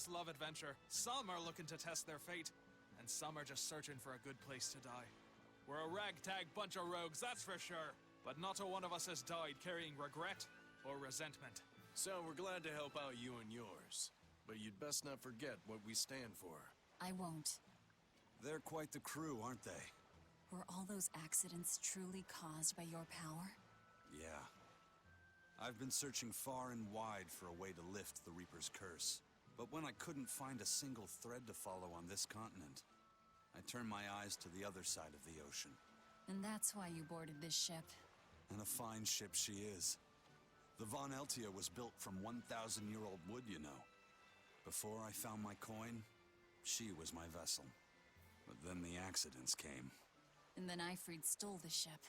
us love adventure. Some are looking to test their fate, and some are just searching for a good place to die. We're a ragtag bunch of rogues, that's for sure. But not a one of us has died carrying regret or resentment. So we're glad to help out you and yours. But you'd best not forget what we stand for. I won't. They're quite the crew, aren't they? Were all those accidents truly caused by your power? Yeah. I've been searching far and wide for a way to lift the Reaper's curse. But when I couldn't find a single thread to follow on this continent, I turned my eyes to the other side of the ocean. And that's why you boarded this ship. And a fine ship she is. The Von Eltia was built from 1,000-year-old wood, you know. Before I found my coin, she was my vessel. But then the accidents came. And then Ifrid stole the ship.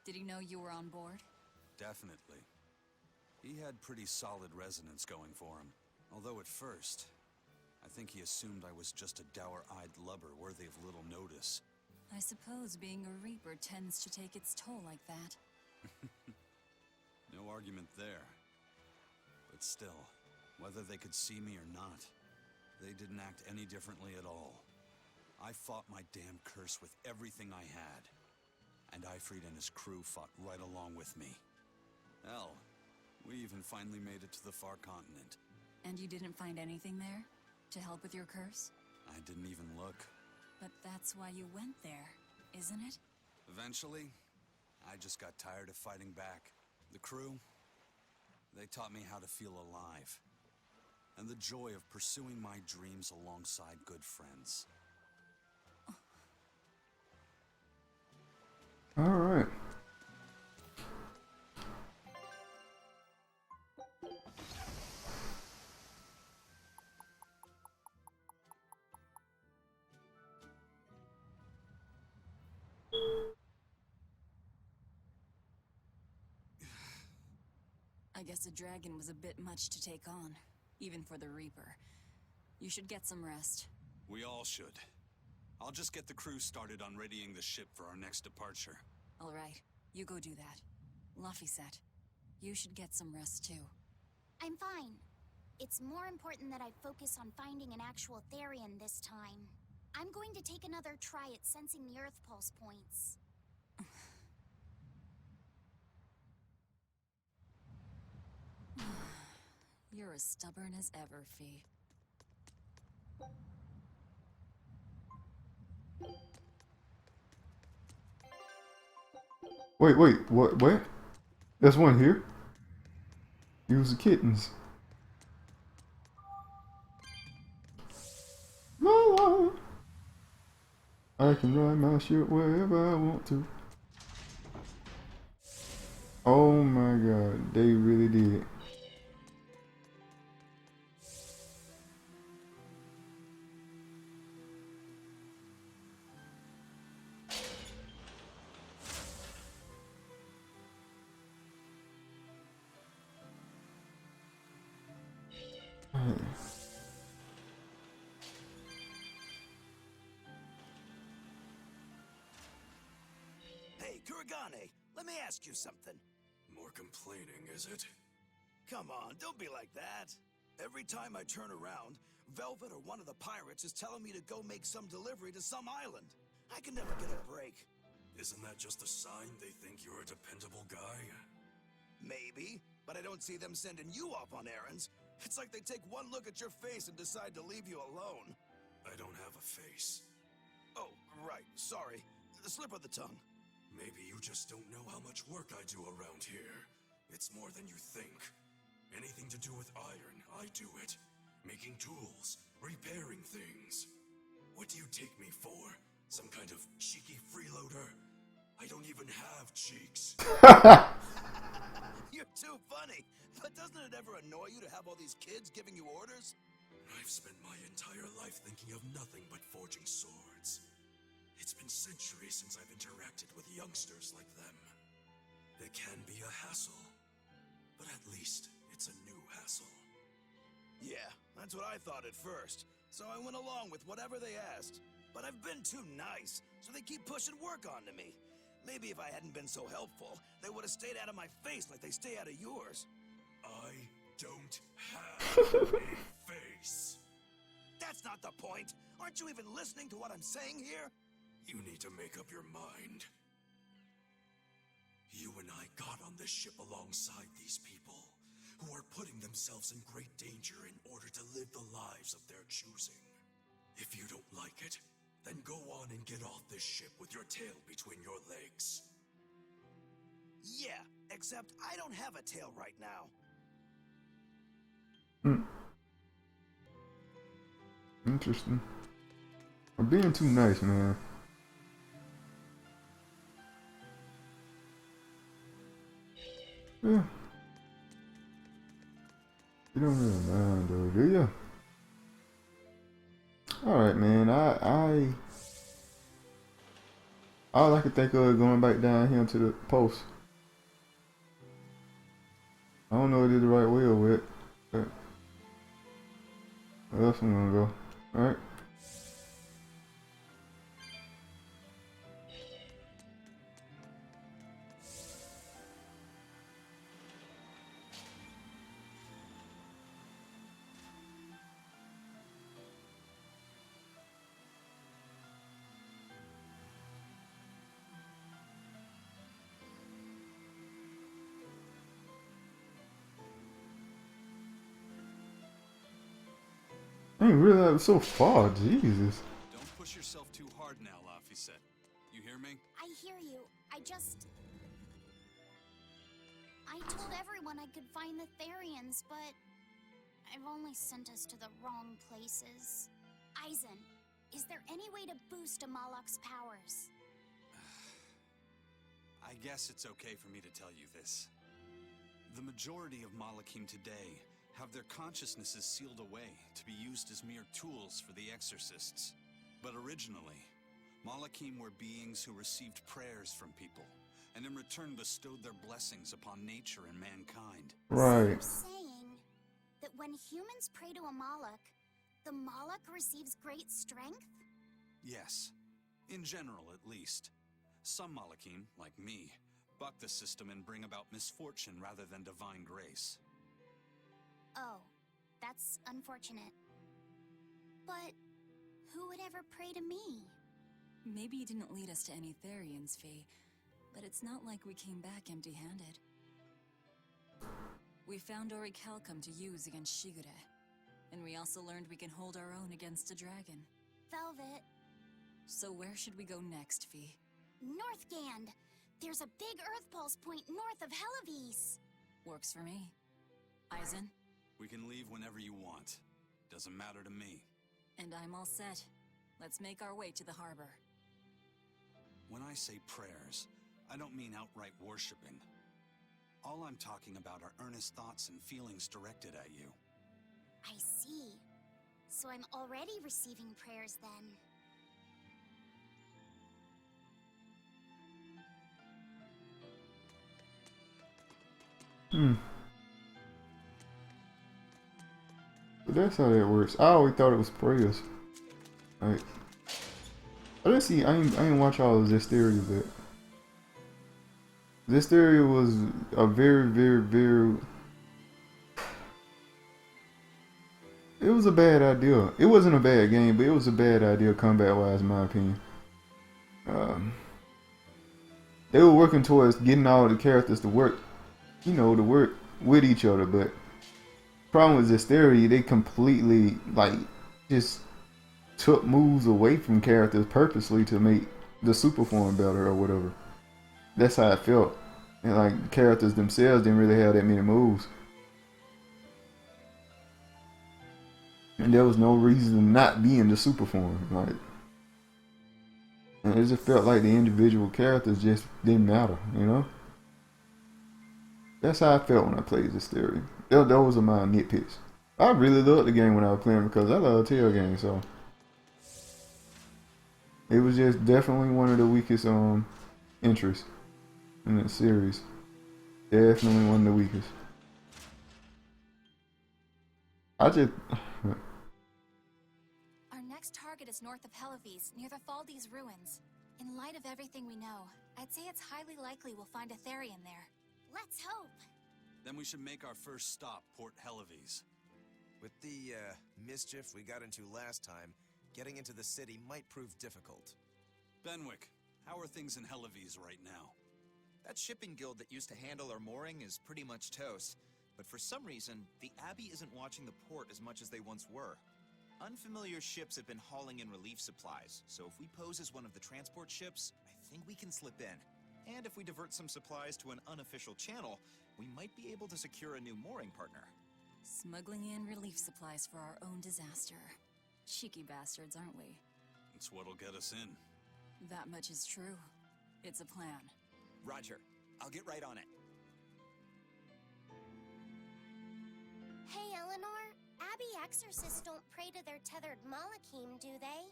Did he know you were on board? Definitely. He had pretty solid resonance going for him. Although at first, I think he assumed I was just a dour-eyed lubber worthy of little notice. I suppose being a Reaper tends to take its toll like that. No argument there. But still, whether they could see me or not, they didn't act any differently at all. I fought my damn curse with everything I had. And Ifrid and his crew fought right along with me. Hell, we even finally made it to the far continent. And you didn't find anything there? To help with your curse? I didn't even look. But that's why you went there, isn't it? Eventually, I just got tired of fighting back. The crew, they taught me how to feel alive. And the joy of pursuing my dreams alongside good friends. All right. I guess a dragon was a bit much to take on, even for the Reaper. You should get some rest. We all should. I'll just get the crew started on readying the ship for our next departure. All right, you go do that. Laphicet, you should get some rest too. I'm fine. It's more important that I focus on finding an actual Therian this time. I'm going to take another try at sensing the Earth Pulse points. You're as stubborn as ever, Fee. Wait, what? There's one here. Use the kittens. No, I can ride my ship wherever I want to. Oh my god, they really did. Hey, Kuragane, let me ask you something. More complaining, is it? Come on, don't be like that. Every time I turn around, Velvet or one of the pirates is telling me to go make some delivery to some island. I can never get a break. Isn't that just a sign they think you're a dependable guy? Maybe, but I don't see them sending you off on errands. It's like they take one look at your face and decide to leave you alone. I don't have a face. Oh, right, sorry. The slip of the tongue. Maybe you just don't know how much work I do around here. It's more than you think. Anything to do with iron, I do it. Making tools, repairing things. What do you take me for? Some kind of cheeky freeloader? I don't even have cheeks. You're too funny. But doesn't it ever annoy you to have all these kids giving you orders? I've spent my entire life thinking of nothing but forging swords. It's been centuries since I've interacted with youngsters like them. They can be a hassle, but at least it's a new hassle. Yeah, that's what I thought at first. So I went along with whatever they asked. But I've been too nice, so they keep pushing work onto me. Maybe if I hadn't been so helpful, they would have stayed out of my face like they stay out of yours. I don't have a face. Aren't you even listening to what I'm saying here? You need to make up your mind. You and I got on this ship alongside these people, who are putting themselves in great danger in order to live the lives of their choosing. If you don't like it, then go on and get off this ship with your tail between your legs. Yeah, except I don't have a tail right now. Interesting. I'm being too nice, man. Yeah. You don't really mind though, do you? Alright, man. All I could think of is going back down here to the post. I don't know if it's the right way or what, but where else I'm gonna go? Alright. I didn't realize it was so far, Jesus. Don't push yourself too hard now, Laphicet. You hear me? I hear you. I told everyone I could find the Therians, but I've only sent us to the wrong places. Eisen, is there any way to boost Amalok's powers? I guess it's okay for me to tell you this. The majority of Malachim today have their consciousnesses sealed away to be used as mere tools for the exorcists. But originally, Malachim were beings who received prayers from people, and in return bestowed their blessings upon nature and mankind. Right. So you're saying that when humans pray to a Malak, the Malak receives great strength? Yes, in general at least. Some Malachim, like me, buck the system and bring about misfortune rather than divine grace. Oh, that's unfortunate. But who would ever pray to me? Maybe you didn't lead us to any Therians, Fee, but it's not like we came back empty-handed. We found Orichalcum to use against Shigure, and we also learned we can hold our own against a dragon. Velvet. So where should we go next, Fee? Northgand! There's a big Earth Pulse point north of Helivis! Works for me. Eisen? We can leave whenever you want. Doesn't matter to me. And I'm all set. Let's make our way to the harbor. When I say prayers, I don't mean outright worshipping. All I'm talking about are earnest thoughts and feelings directed at you. I see. So I'm already receiving prayers then. But that's how that works. I always thought it was prayers. Like, I didn't see. I ain't watch all of Zestiria, but Zestiria was a very, very, very. It was a bad idea. It wasn't a bad game, but it was a bad idea combat-wise, in my opinion. They were working towards getting all the characters to work, to work with each other, but problem with Zestiria, they completely just took moves away from characters purposely to make the super form better or whatever. That's how it felt. And characters themselves didn't really have that many moves. And there was no reason to not be in the super form. And it just felt like the individual characters just didn't matter, That's how I felt when I played Zestiria. Those are my nitpicks. I really loved the game when I was playing because I love tail games, so it was just definitely one of the weakest entries in the series. Definitely one of the weakest. Our next target is north of Helivis, near the Faldes ruins. In light of everything we know, I'd say it's highly likely we'll find a Therian there. Let's hope. Then we should make our first stop, Port Helivis. With the mischief we got into last time, Getting into the city might prove difficult. Benwick, how are things in Helives right now? That shipping guild that used to handle our mooring is pretty much toast. But for some reason, the Abbey isn't watching the port as much as they once were. Unfamiliar ships have been hauling in relief supplies, so if we pose as one of the transport ships, I think we can slip in. And if we divert some supplies to an unofficial channel, we might be able to secure a new mooring partner. Smuggling in relief supplies for our own disaster. Cheeky bastards, aren't we? It's what'll get us in. That much is true. It's a plan. Roger. I'll get right on it. Hey, Eleanor. Abbey exorcists don't pray to their tethered Malachim, do they?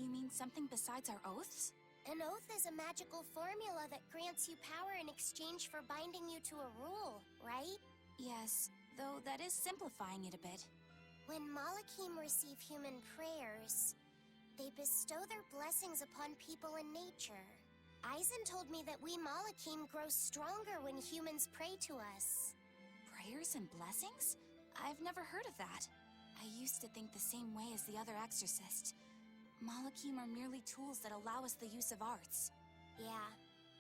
You mean something besides our oaths? An oath is a magical formula that grants you power in exchange for binding you to a rule, right? Yes, though that is simplifying it a bit. When Malachim receive human prayers, they bestow their blessings upon people in nature. Eisen told me that we Malachim grow stronger when humans pray to us. Prayers and blessings? I've never heard of that. I used to think the same way as the other exorcists. Malachim are merely tools that allow us the use of arts. Yeah,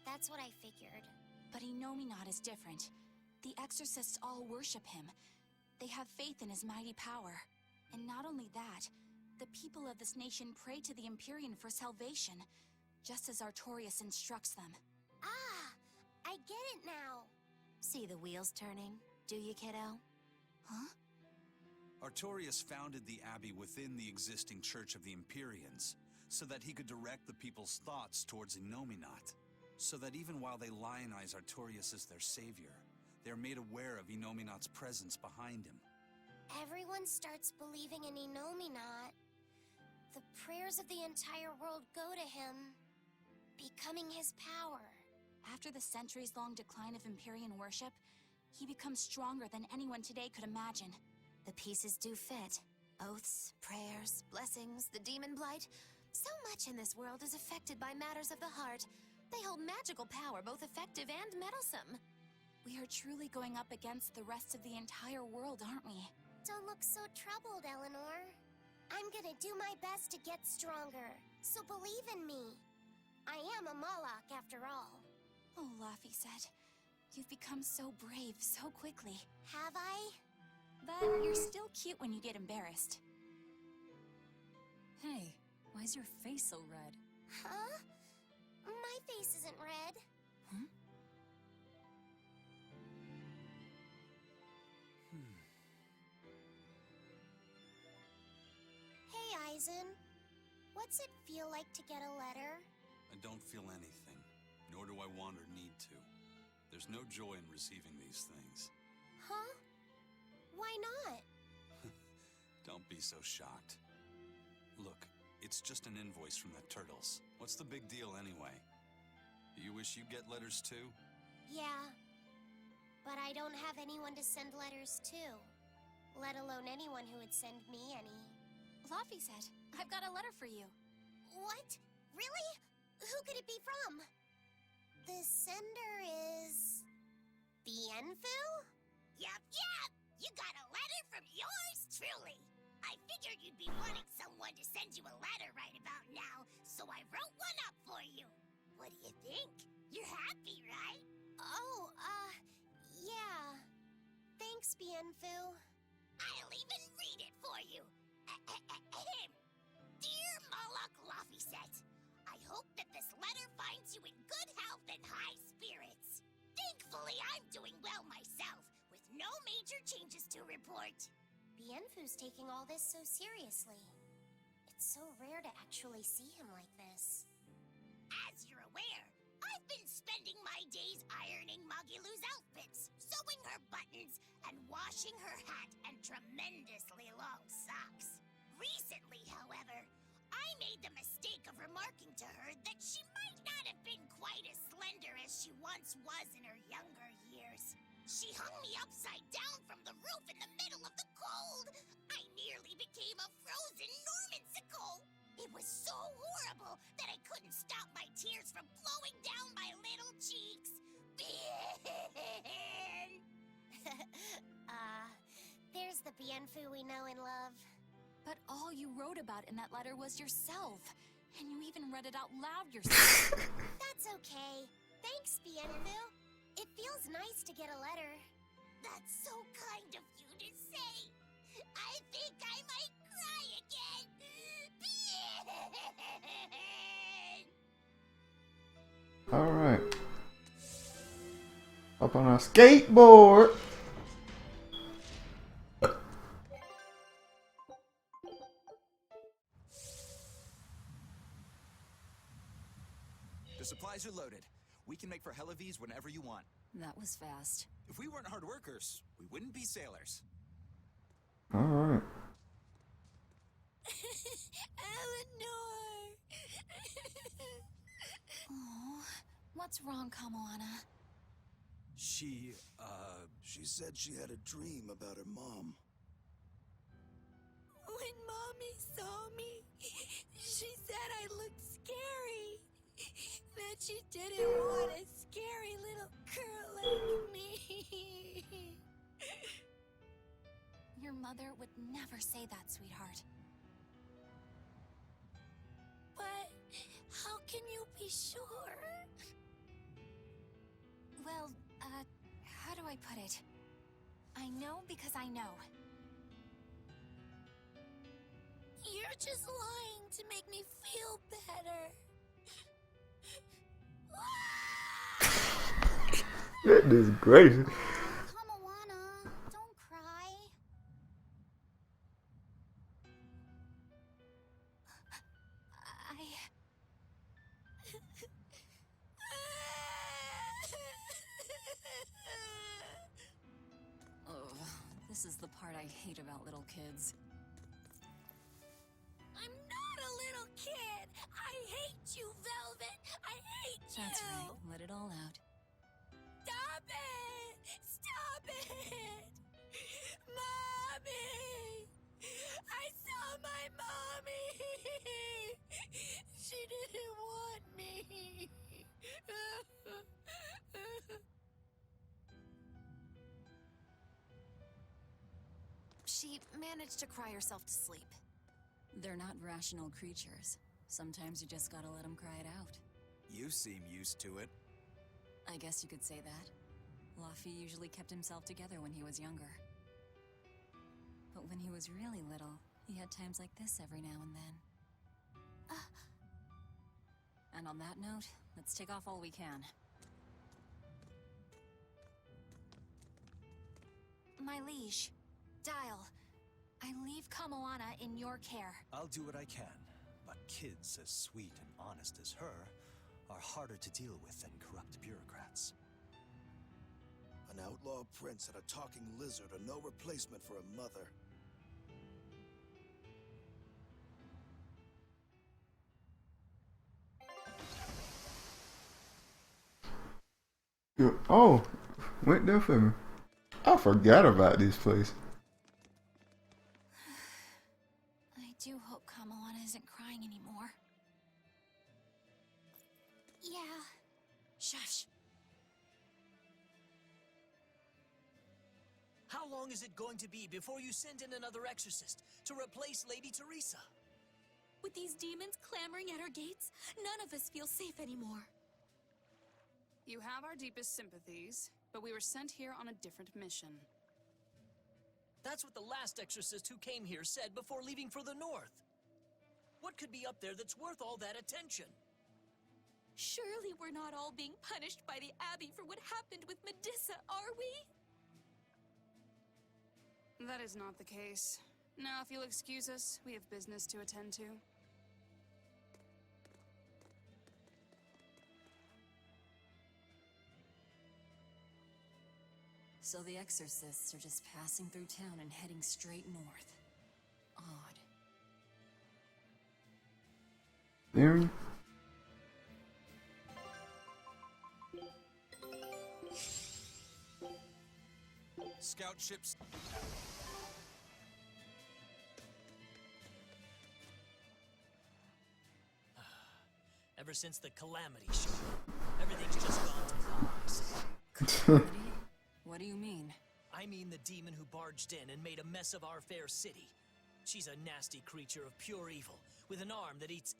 that's what I figured. But Innominat is different. The exorcists all worship him. They have faith in his mighty power. And not only that, the people of this nation pray to the Empyrean for salvation, just as Artorias instructs them. Ah, I get it now. See the wheels turning, do you, kiddo? Huh? Artorias founded the Abbey within the existing Church of the Empyreans, so that he could direct the people's thoughts towards Innominat, so that even while they lionize Artorias as their savior, they're made aware of Innominat's presence behind him. Everyone starts believing in Innominat. The prayers of the entire world go to him, becoming his power. After the centuries-long decline of Empyrean worship, he becomes stronger than anyone today could imagine. The pieces do fit. Oaths, prayers, blessings, the demon blight. So much in this world is affected by matters of the heart. They hold magical power, both effective and meddlesome. We are truly going up against the rest of the entire world, aren't we? Don't look so troubled, Eleanor. I'm gonna do my best to get stronger, so believe in me. I am a Malak, after all. Oh, Laffy said, you've become so brave so quickly. Have I? But you're still cute when you get embarrassed. Hey, why's your face so red? Huh? My face isn't red. Hmm? Hey, Eisen. What's it feel like to get a letter? I don't feel anything, nor do I want or need to. There's no joy in receiving these things. Huh? Why not? Don't be so shocked. Look, it's just an invoice from the Turtles. What's the big deal anyway? Do you wish you get letters too? Yeah. But I don't have anyone to send letters to. Let alone anyone who would send me any. Laffy said, I've got a letter for you. What? Really? Who could it be from? The sender is... Bienfu? Yup. You got a letter from yours truly. I figured you'd be wanting someone to send you a letter right about now, so I wrote one up for you. What do you think? You're happy, right? Oh, yeah. Thanks, Bienfu. I'll even read it for you. Dear Moloch Laffyset, I hope that this letter finds you in good health and high spirits. Thankfully, I'm doing well myself, with no major changes to report. Bienfu's taking all this so seriously. It's so rare to actually see him like this. As you're aware, I've been spending my days ironing Magilu's outfits, sewing her buttons, and washing her hat and tremendously long socks. Recently, however, I made the mistake of remarking to her that she might not have been quite as slender as she once was in her younger years. She hung me upside down from the roof in the middle of the cold. I nearly became a frozen Normansicle. It was so horrible that I couldn't stop my tears from flowing down my little cheeks. There's the Bienfu we know and love. But all you wrote about in that letter was yourself. And you even read it out loud yourself. That's okay. Thanks, Bienfu. It feels nice to get a letter. That's so kind of you to say. I think I might cry again. Bien! Alright. Up on our skateboard. The supplies are loaded. We can make for Helavies whenever you want. That was fast. If we weren't hard workers, we wouldn't be sailors. Alright. Eleanor! Oh, what's wrong, Kamoana? She said she had a dream about her mom. When Mommy saw me, she said I looked scary. That she didn't want a scary little girl like me. Your mother would never say that, sweetheart. But how can you be sure? Well, how do I put it? I know because I know. You're just lying to make me feel better. Goodness gracious. Kamawana, don't cry. Oh, this is the part I hate about little kids. I'm not a little kid. I hate you, Velvet. I hate you. That's right. Let it all out. Stop it! Stop it! Mommy! I saw my mommy! She didn't want me. She managed to cry herself to sleep. They're not rational creatures. Sometimes you just gotta let them cry it out. You seem used to it. I guess you could say that. Laffy usually kept himself together when he was younger. But when he was really little, he had times like this every now and then. And on that note, let's take off all we can. My liege, Dial, I leave Kamoana in your care. I'll do what I can, but kids as sweet and honest as her are harder to deal with than corrupt bureaucrats. An outlaw prince and a talking lizard are no replacement for a mother. Oh, went there for me. I forgot about this place. I do hope Kamoana isn't crying anymore. Yeah. Shush. How long is it going to be before you send in another exorcist to replace Lady Teresa? With these demons clamoring at our gates, none of us feel safe anymore. You have our deepest sympathies, but we were sent here on a different mission. That's what the last exorcist who came here said before leaving for the north. What could be up there that's worth all that attention? Surely we're not all being punished by the Abbey for what happened with Medusa, are we? That is not the case. Now, if you'll excuse us, we have business to attend to. So the exorcists are just passing through town and heading straight north. Odd. There. Scout ships. Ever since the Calamity show, everything's just gone to Calamity? What do you mean? I mean the demon who barged in and made a mess of our fair city. She's a nasty creature of pure evil, with an arm that eats